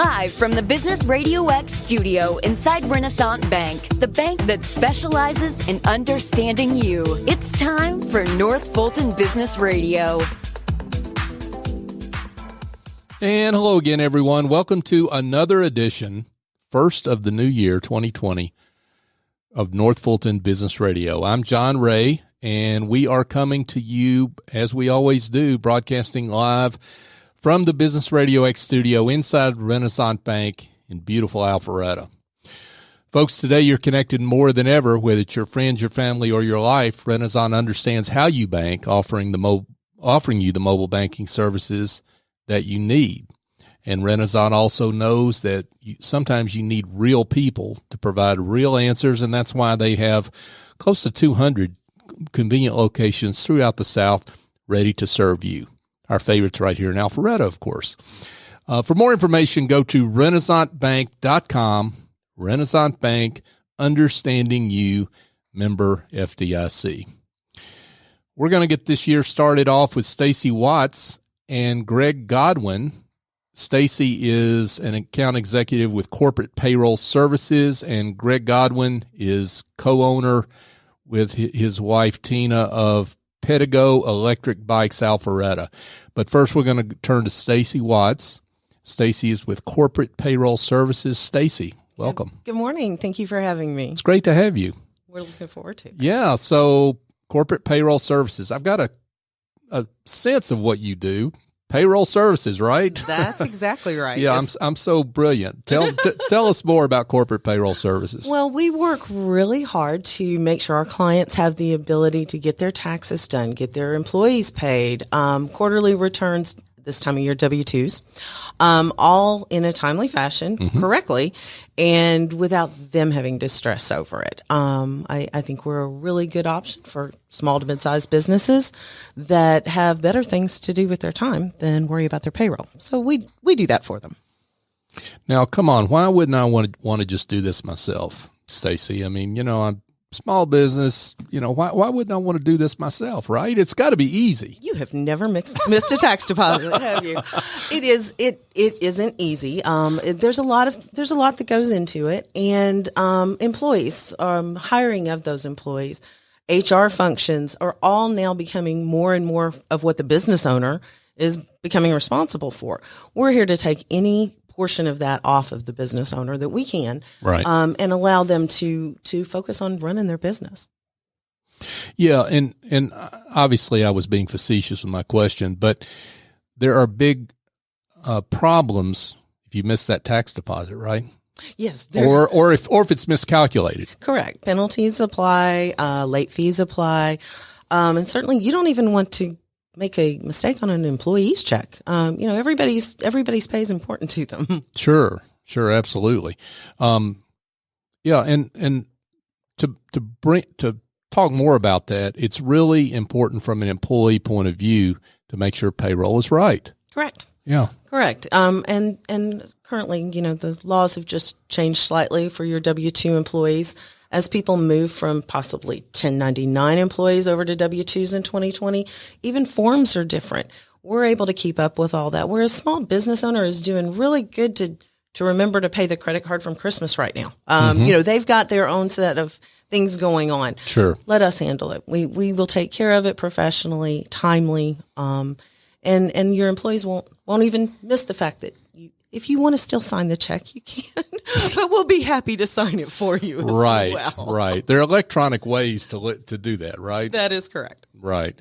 Live from the Business RadioX studio inside Renaissance Bank, the bank that specializes in understanding you. It's time for North Fulton Business Radio. And hello again, everyone. Welcome to another edition, first of the new year, 2020, of North Fulton Business Radio. I'm John Ray, and we are coming to you, as we always do, broadcasting live from the Business RadioX studio inside Renaissance Bank in beautiful Alpharetta. Folks, today you're connected more than ever, whether it's your friends, your family, or your life. Renaissance understands how you bank, offering you the mobile banking services that you need. And Renaissance also knows that sometimes you need real people to provide real answers, and that's why they have close to 200 convenient locations throughout the South ready to serve you. Our favorites right here in Alpharetta, of course. For more information, go to renaissancebank.com. Renaissance Bank, understanding you, member FDIC. We're going to get this year started off with Stacey Watts and Greg Godwin. Stacey is an account executive with Corporate Payroll Services, and Greg Godwin is co-owner with his wife Tina of Pedego Electric Bikes Alpharetta. But first, we're going to turn to Stacey Watts. Stacey is with Corporate Payroll Services. Stacey, welcome. Good morning. Thank you for having me. It's great to have you. We're looking forward to it. Yeah, so Corporate Payroll Services. I've got a sense of what you do. Payroll services, right? That's exactly right. Yeah, I'm so brilliant. Tell us more about Corporate Payroll Services. Well, we work really hard to make sure our clients have the ability to get their taxes done, get their employees paid, quarterly returns, this time of year W-2s, all in a timely fashion, correctly, and without them having to stress over it. I think we're a really good option for small to mid-sized businesses that have better things to do with their time than worry about their payroll. So we do that for them. Now, come on, why wouldn't I want to just do this myself, Stacey? I mean, I'm small business, why wouldn't I want to do this myself, right? It's got to be easy. You have never missed a tax deposit, have you? It isn't easy. There's a lot that goes into it, and employees, hiring of those employees, HR functions are all now becoming more and more of what the business owner is becoming responsible for. We're here to take any portion of that off of the business owner that we can, right, and allow them to focus on running their business. Yeah, and obviously I was being facetious with my question, but there are big problems if you miss that tax deposit, right? Yes, or if it's miscalculated. Correct. Penalties apply, late fees apply, and certainly you don't even want to make a mistake on an employee's check. Everybody's pay is important to them. Sure, absolutely. Yeah, and to talk more about that, it's really important from an employee point of view to make sure payroll is right. Correct. Yeah. Correct. And currently, the laws have just changed slightly for your W-2 employees as people move from possibly 1099 employees over to W-2s in 2020. Even forms are different. We're able to keep up with all that. Where a small business owner is doing really good to remember to pay the credit card from Christmas right now. They've got their own set of things going on. Sure. Let us handle it. We will take care of it professionally, timely, and your employees won't even miss the fact that if you want to still sign the check, you can, but we'll be happy to sign it for you as well. Right. There are electronic ways to do that, right? That is correct. Right.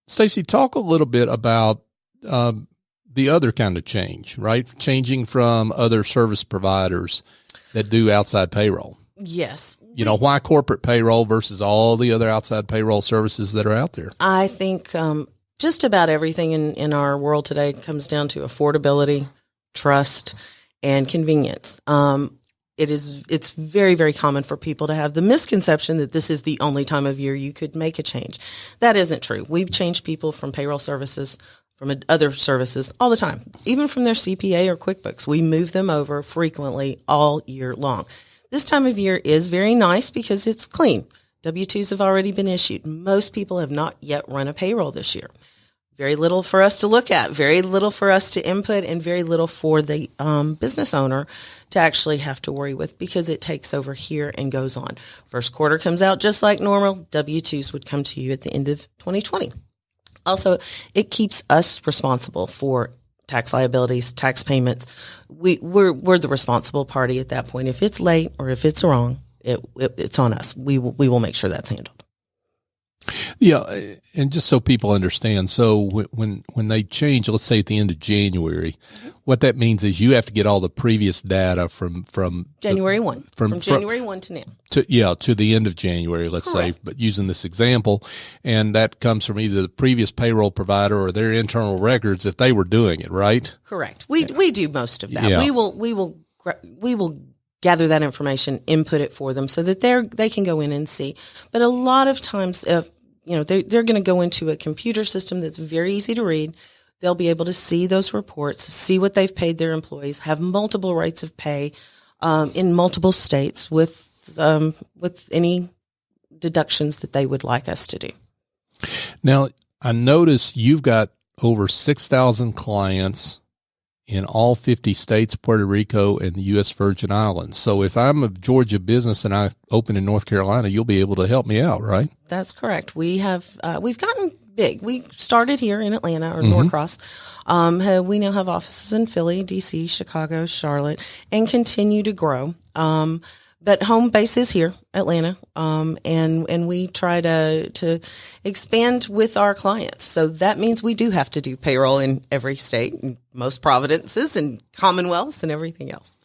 Stacey, talk a little bit about the other kind of change, right? Changing from other service providers that do outside payroll. Yes. Why corporate payroll versus all the other outside payroll services that are out there? I think just about everything in our world today comes down to affordability, trust, and convenience. It's very, very common for people to have the misconception that this is the only time of year you could make a change. That isn't true. We've changed people from payroll services, from other services all the time, even from their CPA or QuickBooks. We move them over frequently all year long. This time of year is very nice because it's clean. W-2s have already been issued. Most people have not yet run a payroll this year. very little for us to look at, very little for us to input, and very little for the business owner to actually have to worry with, because it takes over here and goes on. First quarter comes out just like normal. W-2s would come to you at the end of 2020. Also, it keeps us responsible for tax liabilities, tax payments. We're the responsible party at that point. If it's late or if it's wrong, it's on us. We will make sure that's handled. Yeah, and just so people understand, so when they change, let's say at the end of January, what that means is you have to get all the previous data from January 1, from January 1 to now. To the end of January, let's Correct. say, but using this example, and that comes from either the previous payroll provider or their internal records if they were doing it, right? Correct. We do most of that. Yeah. We will gather that information, input it for them so that they can go in and see. But a lot of times, if they're going to go into a computer system that's very easy to read, they'll be able to see those reports, see what they've paid their employees, have multiple rates of pay in multiple states with any deductions that they would like us to do. Now, I notice you've got over 6,000 clients in all 50 states, Puerto Rico, and the U.S. Virgin Islands. So if I'm a Georgia business and I open in North Carolina, you'll be able to help me out, right? That's correct. We've gotten big. We started here in Atlanta or Norcross. We now have offices in Philly, D.C., Chicago, Charlotte, and continue to grow. But home base is here, Atlanta, and we try to expand with our clients. So that means we do have to do payroll in every state, and most provinces and commonwealths and everything else.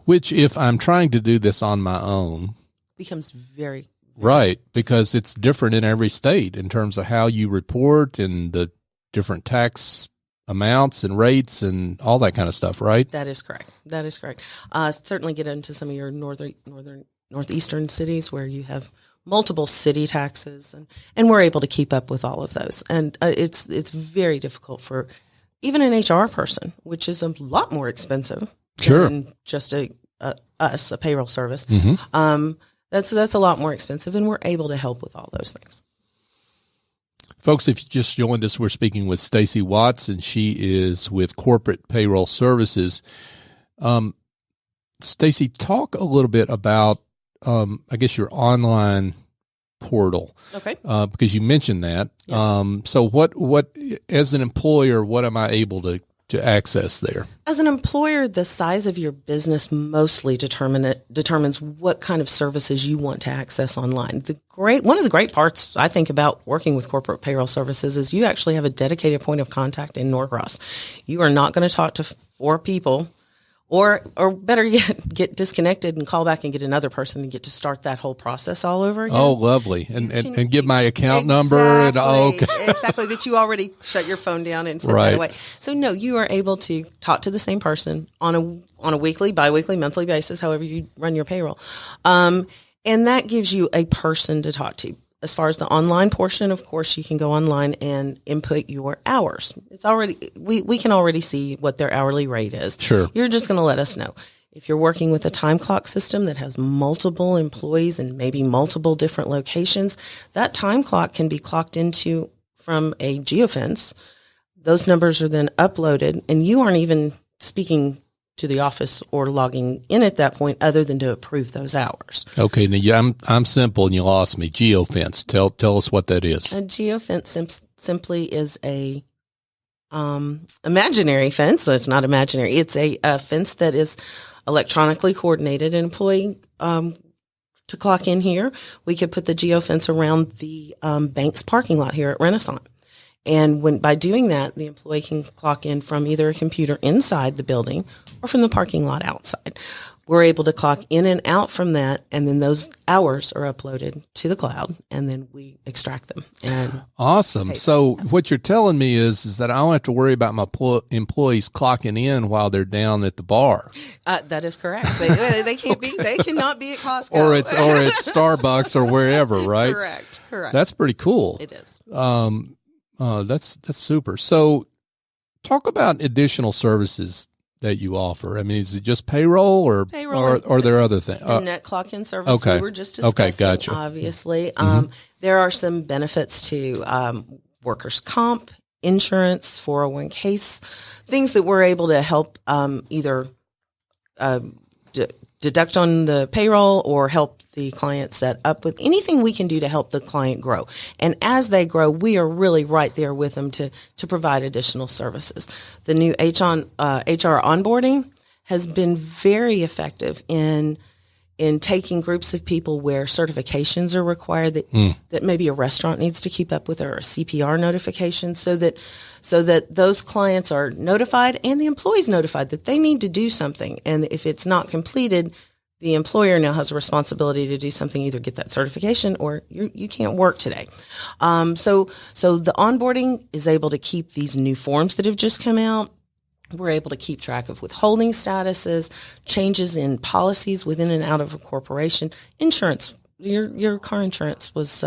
Which, if I'm trying to do this on my own, becomes very right, because it's different in every state in terms of how you report and the different tax amounts and rates and all that kind of stuff, right? That is correct. Certainly get into some of your northeastern cities where you have multiple city taxes, and we're able to keep up with all of those. And it's very difficult for even an HR person, which is a lot more expensive than just a payroll service. That's a lot more expensive, and we're able to help with all those things. Folks, if you just joined us, we're speaking with Stacey Watts, and she is with Corporate Payroll Services. Stacey, talk a little bit about, I guess, your online portal. Okay. Because you mentioned that. Yes. So what, as an employer, what am I able to access there? As an employer, the size of your business mostly determines what kind of services you want to access online. One of the great parts, I think, about working with Corporate Payroll Services is you actually have a dedicated point of contact in Norcross. You are not going to talk to 4 people, or better yet, get disconnected and call back and get another person and get to start that whole process all over again. Oh, lovely. And give my account number. And exactly, that you already shut your phone down and put that away. So no, you are able to talk to the same person on a weekly, biweekly, monthly basis, however you run your payroll. And that gives you a person to talk to. As far as the online portion, of course, you can go online and input your hours. It's already, we can already see what their hourly rate is. Sure. You're just going to let us know. If you're working with a time clock system that has multiple employees and maybe multiple different locations, that time clock can be clocked into from a geofence. Those numbers are then uploaded, and you aren't even speaking to the office or logging in at that point other than to approve those hours. Okay, now I'm simple and you lost me. Geofence. Tell us what that is. A geofence simply is a imaginary fence. So it's not imaginary. It's a fence that is electronically coordinated. An employee to clock in here, we could put the geofence around the bank's parking lot here at Renaissance. And by doing that, the employee can clock in from either a computer inside the building or from the parking lot outside. We're able to clock in and out from that, and then those hours are uploaded to the cloud, and then we extract them. And awesome. So what you're telling me is that I don't have to worry about my employees clocking in while they're down at the bar. That is correct. They can't be. They cannot be at Costco or at Starbucks or wherever, right? Correct. That's pretty cool. It is. That's super. So talk about additional services that you offer. I mean, is it just payroll or are there other things? The net clock-in service we were just discussing, gotcha. obviously. There are some benefits to workers' comp, insurance, 401ks, things that we're able to help either deduct on the payroll or help the client set up with anything we can do to help the client grow. And as they grow, we are really right there with them to provide additional services. The new HR onboarding has been very effective in taking groups of people where certifications are required that maybe a restaurant needs to keep up with, or a CPR notification, so that those clients are notified and the employees notified that they need to do something. And if it's not completed, the employer now has a responsibility to do something, either get that certification or you can't work today. So the onboarding is able to keep these new forms that have just come out. We're able to keep track of withholding statuses, changes in policies within and out of a corporation. Insurance, your car insurance was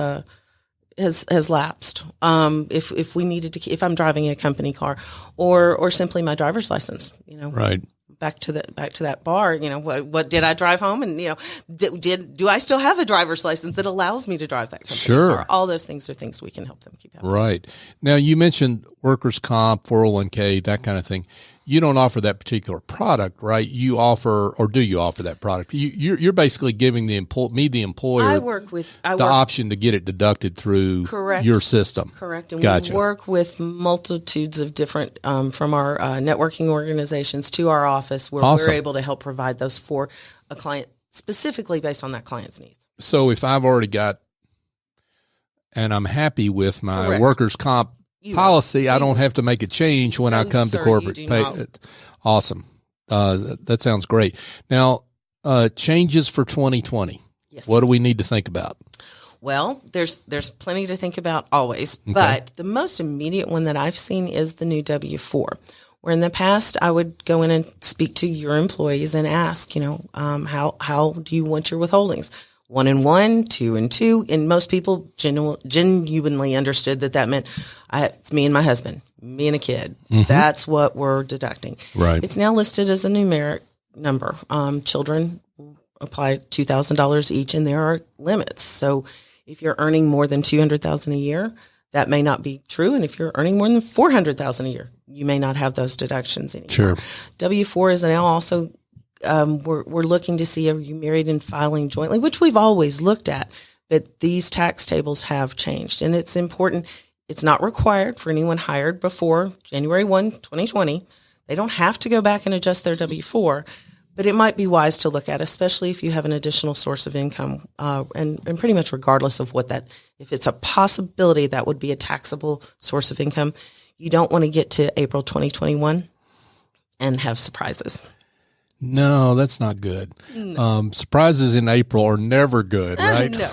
has lapsed. If we needed to, if I'm driving a company car, or simply my driver's license, right. Back to that bar, what did I drive home, and do I still have a driver's license that allows me to drive that company Sure. car? All those things are things we can help them keep out. Right. Now, you mentioned workers' comp, 401k, that kind of thing. You don't offer that particular product, right? You offer, or do you offer that product? You're basically giving the employer, the option to get it deducted through your system. Correct. And Gotcha. We work with multitudes of different, from our networking organizations to our office, where Awesome. we're able to help provide those for a client specifically based on that client's needs. So if I've already got, and I'm happy with my Correct. workers' comp policy, I don't have to make a change when I come to corporate pay. Awesome. That sounds great. Now, changes for 2020. Yes. What do we need to think about? Well, there's plenty to think about always, Okay. but the most immediate one that I've seen is the new W-4, where in the past I would go in and speak to your employees and ask, how do you want your withholdings? 1 and 1, 2 and 2, and most people genuinely understood that meant it's me and my husband, me and a kid. Mm-hmm. That's what we're deducting. Right. It's now listed as a numeric number. Children apply $2,000 each, and there are limits. So if you're earning more than $200,000 a year, that may not be true. And if you're earning more than $400,000 a year, you may not have those deductions anymore. Sure. W-4 is now also we're looking to see, are you married and filing jointly, which we've always looked at, but these tax tables have changed. And it's important. It's not required for anyone hired before January 1, 2020. They don't have to go back and adjust their W-4, but it might be wise to look at, especially if you have an additional source of income, and pretty much regardless of what that, if it's a possibility that would be a taxable source of income. You don't want to get to April 2021 and have surprises. No, that's not good. No. Surprises in April are never good, right? No.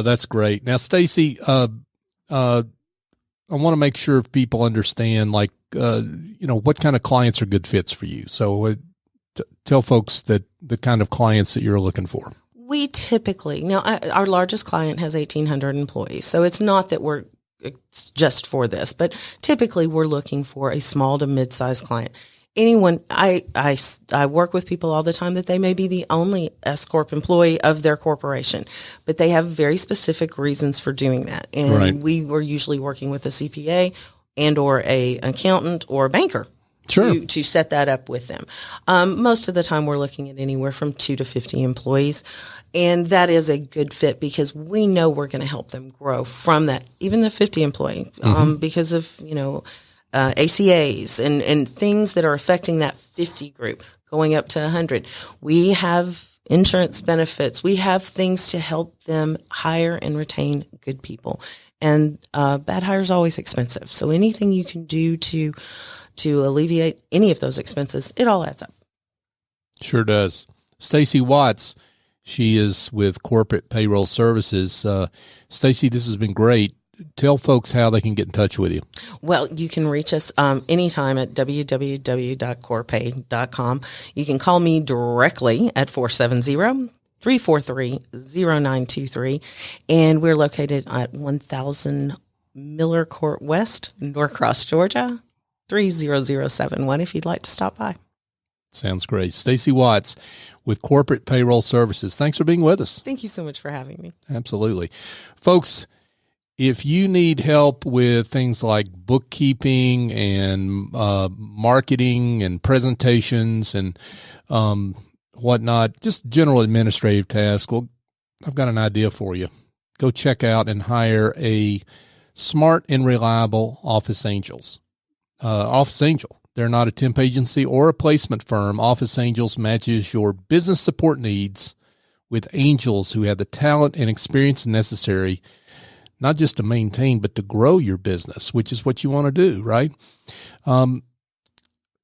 That's great. Now, Stacey, I want to make sure people understand, what kind of clients are good fits for you. So tell folks that the kind of clients that you're looking for. We typically, our largest client has 1,800 employees, so it's not that it's just for this, but typically we're looking for a small to mid-sized client. Anyone, I work with people all the time that they may be the only S Corp employee of their corporation, but they have very specific reasons for doing that. And right. We were usually working with a CPA and or an accountant or a banker. Sure. To set that up with them. Most of the time we're looking at anywhere from 2 to 50 employees. And that is a good fit because we know we're going to help them grow from that, even the 50 employee, because of, ACAs and things that are affecting that 50 group going up to 100. We have insurance benefits. We have things to help them hire and retain good people. And bad hire is always expensive. So anything you can do to alleviate any of those expenses, it all adds up. Sure does. Stacey Watts, she is with Corporate Payroll Services. Stacey, this has been great. Tell folks how they can get in touch with you. Well, you can reach us anytime at www.corepay.com. You can call me directly at 470-343-0923. And we're located at 1000 Miller Court West, Norcross, Georgia, 30071 if you'd like to stop by. Sounds great. Stacey Watts with Corporate Payroll Services. Thanks for being with us. Thank you so much for having me. Absolutely. Folks, if you need help with things like bookkeeping and marketing and presentations and whatnot, just general administrative tasks, well, I've got an idea for you. Go check out and hire a smart and reliable Office Angels. Office Angel. They're not a temp agency or a placement firm. Office Angels matches your business support needs with angels who have the talent and experience necessary, not just to maintain, but to grow your business, which is what you want to do, right?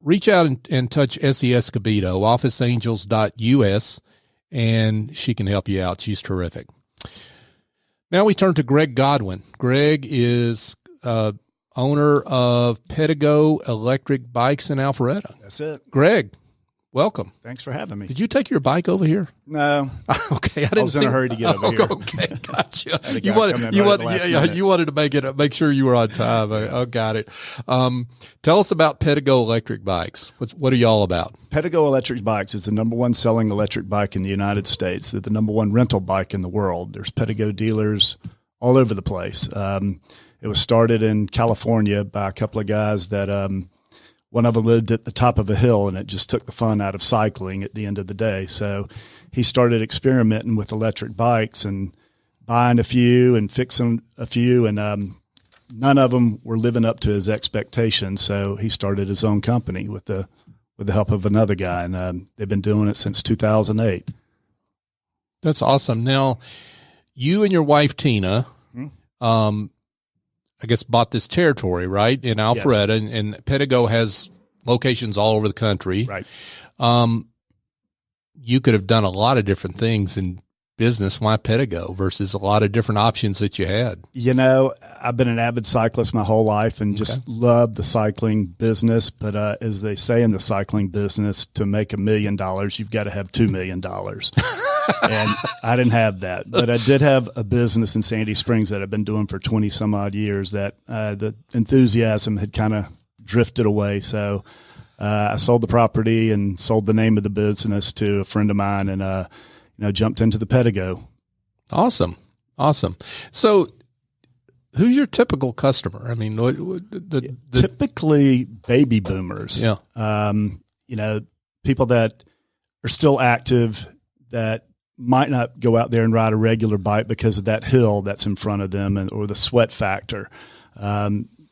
Reach out and touch Essie Escobedo, officeangels.us, and she can help you out. She's terrific. Now we turn to Greg Godwin. Greg is owner of Pedego Electric Bikes in Alpharetta. That's it. Greg, welcome. Thanks for having me. Did you take your bike over here? No. Okay, I was in a hurry to get over here. Okay, gotcha. You wanted to make sure you were on time. I got it. Tell us about Pedego Electric Bikes. What are you all about? Pedego Electric Bikes is the number one selling electric bike in the United States. They're the number one rental bike in the world. There's Pedego dealers all over the place. It was started in California by a couple of guys that one of them lived at the top of a hill, and it just took the fun out of cycling at the end of the day. So he started experimenting with electric bikes and buying a few and fixing a few, and none of them were living up to his expectations. So he started his own company with the help of another guy, and they've been doing it since 2008. That's awesome. Now, you and your wife Tina, I guess, bought this territory, right, in Alpharetta, yes. and Pedego has locations all over the country. Right. You could have done a lot of different things in business. Why Pedego versus a lot of different options that you had? You know, I've been an avid cyclist my whole life and just love the cycling business. But as they say in the cycling business, to make $1 million, you've got to have $2 million. And I didn't have that, but I did have a business in Sandy Springs that I've been doing for 20 some odd years that the enthusiasm had kind of drifted away. So I sold the property and sold the name of the business to a friend of mine and, jumped into the Pedego. Awesome. So who's your typical customer? I mean, typically baby boomers. Yeah. People that are still active that might not go out there and ride a regular bike because of that hill that's in front of them or the sweat factor.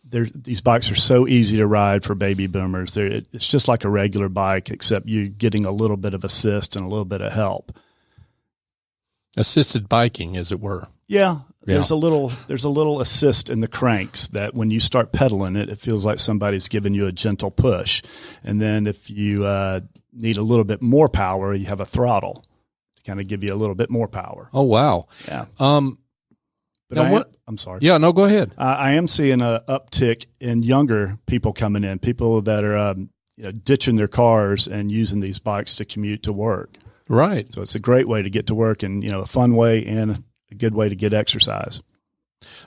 These bikes are so easy to ride for baby boomers. It's just like a regular bike, except you're getting a little bit of assist and a little bit of help. Assisted biking, as it were. Yeah. There's a little assist in the cranks that when you start pedaling it feels like somebody's giving you a gentle push. And then if you need a little bit more power, you have a throttle to kind of give you a little bit more power. Oh, wow. Yeah. But I'm sorry. Yeah, no, go ahead. I am seeing an uptick in younger people coming in, people that are ditching their cars and using these bikes to commute to work. Right. So it's a great way to get to work and, a fun way and a good way to get exercise.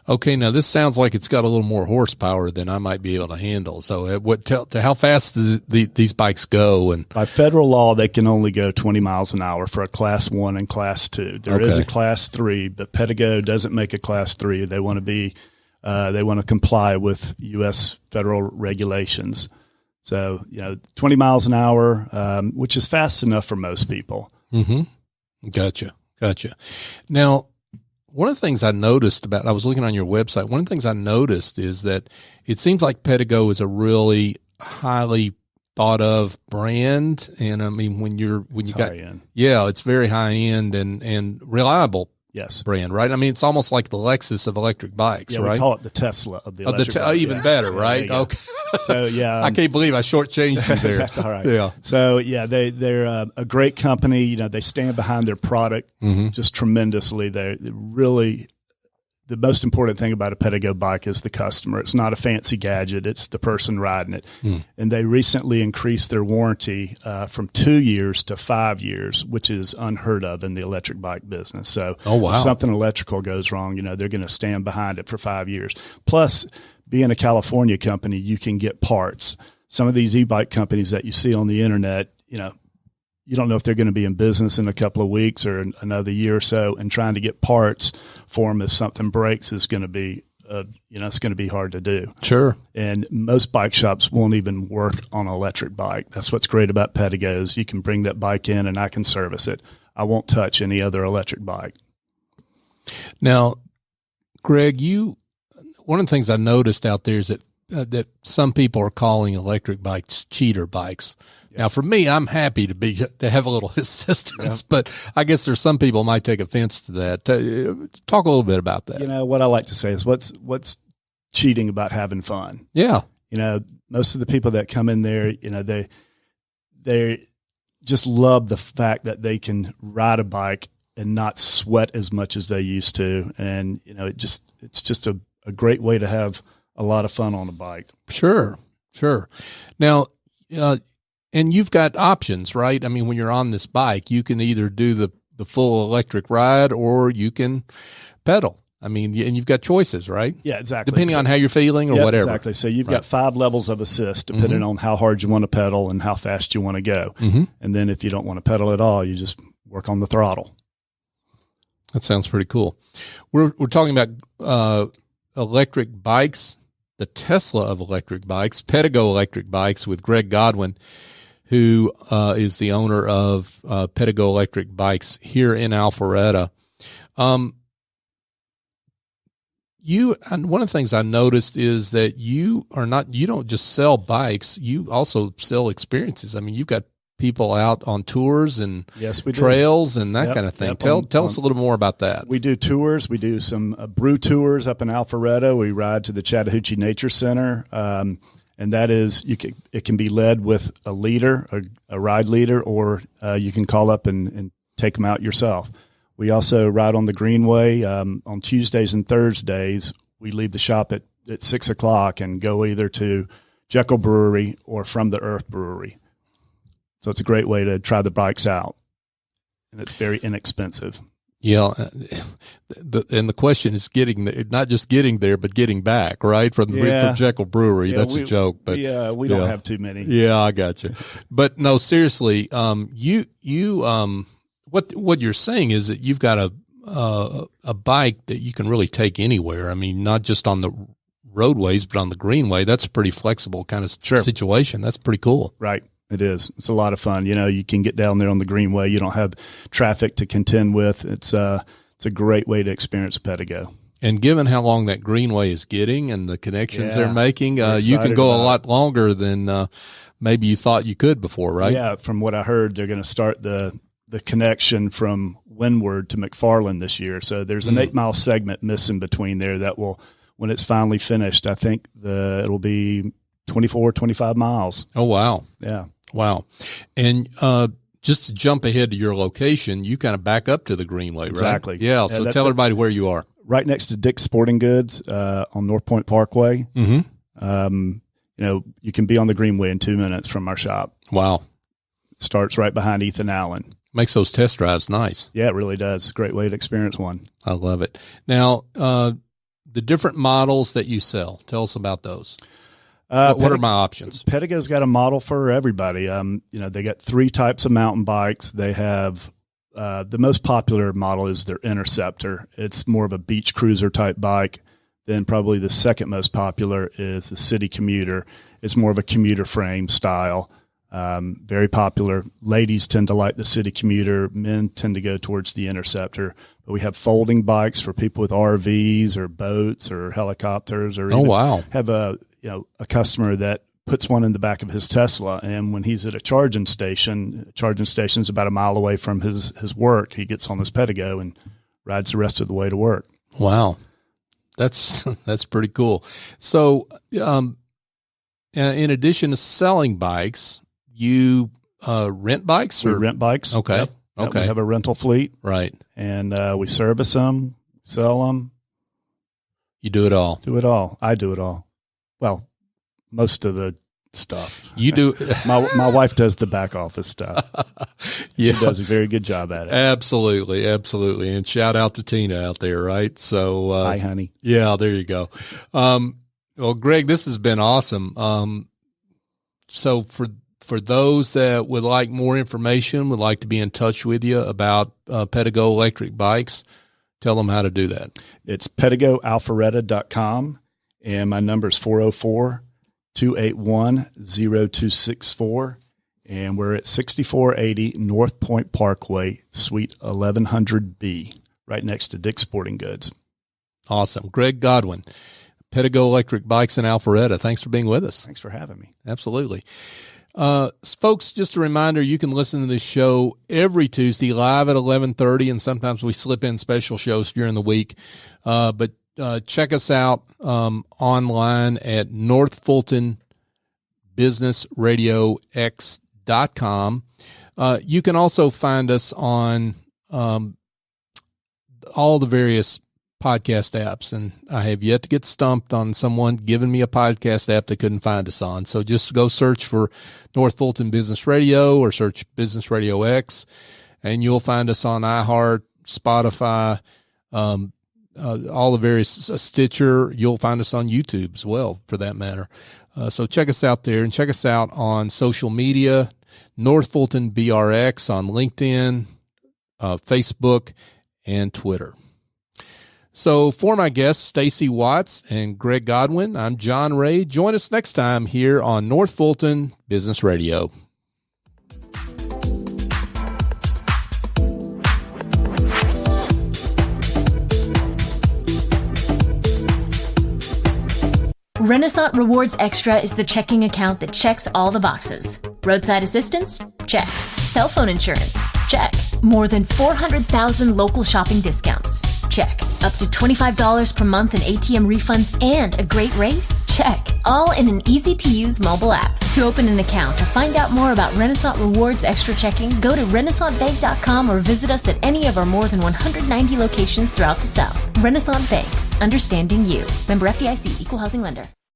Okay, now this sounds like it's got a little more horsepower than I might be able to handle. So how fast does these bikes go? And by federal law, they can only go 20 miles an hour for a Class 1 and Class 2. There is a Class 3, but Pedego doesn't make a Class 3. They want to comply with U.S. federal regulations. So, 20 miles an hour, which is fast enough for most people. Mm-hmm. Gotcha. Now, one of the things I noticed I was looking on your website, one of the things I noticed is that it seems like Pedego is a really highly thought of brand. And I mean, it's very high end and reliable. Yes. Brand, right? I mean, it's almost like the Lexus of electric bikes, right? We call it the Tesla of the electric bike. Even better, right? Yeah. Okay. So, yeah. I can't believe I shortchanged you there. That's all right. Yeah. So, they're a great company. They stand behind their product just tremendously. They're really the most important thing about a Pedego bike is the customer. It's not a fancy gadget. It's the person riding it. And they recently increased their warranty from 2 years to 5 years, which is unheard of in the electric bike business. So if something electrical goes wrong, they're going to stand behind it for 5 years. Plus, being a California company, you can get parts. Some of these e-bike companies that you see on the internet, you don't know if they're going to be in business in a couple of weeks or another year or so, and trying to get parts for them if something breaks is going to be, it's going to be hard to do. Sure. And most bike shops won't even work on an electric bike. That's what's great about Pedegos. You can bring that bike in and I can service it. I won't touch any other electric bike. Now, Greg, one of the things I noticed out there is that some people are calling electric bikes cheater bikes. Yeah. Now, for me, I'm happy to have a little assistance, but I guess there's some people might take offense to that. Talk a little bit about that. What I like to say is what's cheating about having fun? Yeah. Most of the people that come in there, they just love the fact that they can ride a bike and not sweat as much as they used to. And, it's just a great way to have a lot of fun on a bike. Sure. Now, and you've got options, right? I mean, when you're on this bike, you can either do the full electric ride or you can pedal. I mean, and you've got choices, right? Yeah, exactly. Depending on how you're feeling or whatever. Exactly. So you've got 5 levels of assist depending on how hard you want to pedal and how fast you want to go. Mm-hmm. And then if you don't want to pedal at all, you just work on the throttle. That sounds pretty cool. We're talking about electric bikes, the Tesla of electric bikes, Pedego Electric Bikes with Greg Godwin, who is the owner of Pedego Electric Bikes here in Alpharetta. And one of the things I noticed is that you don't just sell bikes, you also sell experiences. I mean, you've got people out on tours and trails and that kind of thing. Tell us a little more about that. We do tours. We do some brew tours up in Alpharetta. We ride to the Chattahoochee Nature Center. And that is, it can be led with a leader, a ride leader, or you can call up and take them out yourself. We also ride on the Greenway. On Tuesdays and Thursdays, we leave the shop at 6 o'clock and go either to Jekyll Brewery or From the Earth Brewery. So it's a great way to try the bikes out, and it's very inexpensive. Yeah, and the question is not just getting there, but getting back, right? From Jekyll Brewery. That's a joke, but we don't have too many. Yeah, I got you. But no, seriously, what you're saying is that you've got a bike that you can really take anywhere. I mean, not just on the roadways, but on the Greenway. That's a pretty flexible kind of situation. That's pretty cool. Right. It is. It's a lot of fun. You can get down there on the Greenway. You don't have traffic to contend with. It's a great way to experience Pedego. And given how long that Greenway is getting and the connections they're making, you can go a lot longer than maybe you thought you could before, right? Yeah. From what I heard, they're going to start the connection from Windward to McFarland this year. So there's an 8-mile segment missing between there that will, when it's finally finished, I think it'll be 24, 25 miles. Oh, wow. Yeah. Wow. And just to jump ahead to your location, you kind of back up to the Greenway, right? Exactly. Yeah. So tell everybody where you are. Right next to Dick's Sporting Goods on North Point Parkway. Mm-hmm. You can be on the Greenway in 2 minutes from our shop. Wow. It starts right behind Ethan Allen. Makes those test drives nice. Yeah, it really does. It's a great way to experience one. I love it. Now, the different models that you sell, tell us about those. What are my options? Pedego's got a model for everybody. They got 3 types of mountain bikes. They have the most popular model is their Interceptor. It's more of a beach cruiser type bike. Then probably the second most popular is the City Commuter. It's more of a commuter frame style. Very popular. Ladies tend to like the City Commuter. Men tend to go towards the Interceptor. But we have folding bikes for people with RVs or boats or helicopters, or have a customer that puts one in the back of his Tesla, and when he's at a charging station's about a mile away from his work, he gets on his Pedego and rides the rest of the way to work. Wow. That's pretty cool. So, in addition to selling bikes, you rent bikes? We rent bikes. Okay. Yep. Okay. We have a rental fleet. Right. And we service them, sell them. You do it all. Do it all. I do it all. Well, most of the stuff. You do. My wife does the back office stuff. She does a very good job at it. Absolutely. Absolutely. And shout out to Tina out there, right? So, hi, honey. Yeah, there you go. Well, Greg, this has been awesome. So for for those that would like more information, would like to be in touch with you about Pedego Electric Bikes, tell them how to do that. It's PedegoAlpharetta.com, and my number is 404-281-0264, and we're at 6480 North Point Parkway, Suite 1100B, right next to Dick's Sporting Goods. Awesome. Greg Godwin, Pedego Electric Bikes in Alpharetta. Thanks for being with us. Thanks for having me. Absolutely. Folks, just a reminder, you can listen to this show every Tuesday live at 11:30, and sometimes we slip in special shows during the week. But check us out online at northfultonbusinessradiox.com. You can also find us on all the various podcast apps, and I have yet to get stumped on someone giving me a podcast app they couldn't find us on. So just go search for North Fulton Business Radio or search Business Radio X, and you'll find us on iHeart, Spotify, all the various Stitcher. You'll find us on YouTube as well, for that matter. So check us out there, and check us out on social media, North Fulton BRX on LinkedIn, Facebook, and Twitter. So for my guests, Stacey Watts and Greg Godwin, I'm John Ray. Join us next time here on North Fulton Business Radio. Renaissance Rewards Extra is the checking account that checks all the boxes. Roadside assistance? Check. Cell phone insurance? Check. More than 400,000 local shopping discounts? Check. Up to $25 per month in ATM refunds and a great rate? Check. All in an easy-to-use mobile app. To open an account or find out more about Renaissance Rewards Extra Checking, go to renaissancebank.com or visit us at any of our more than 190 locations throughout the South. Renaissance Bank. Understanding you. Member FDIC. Equal housing lender.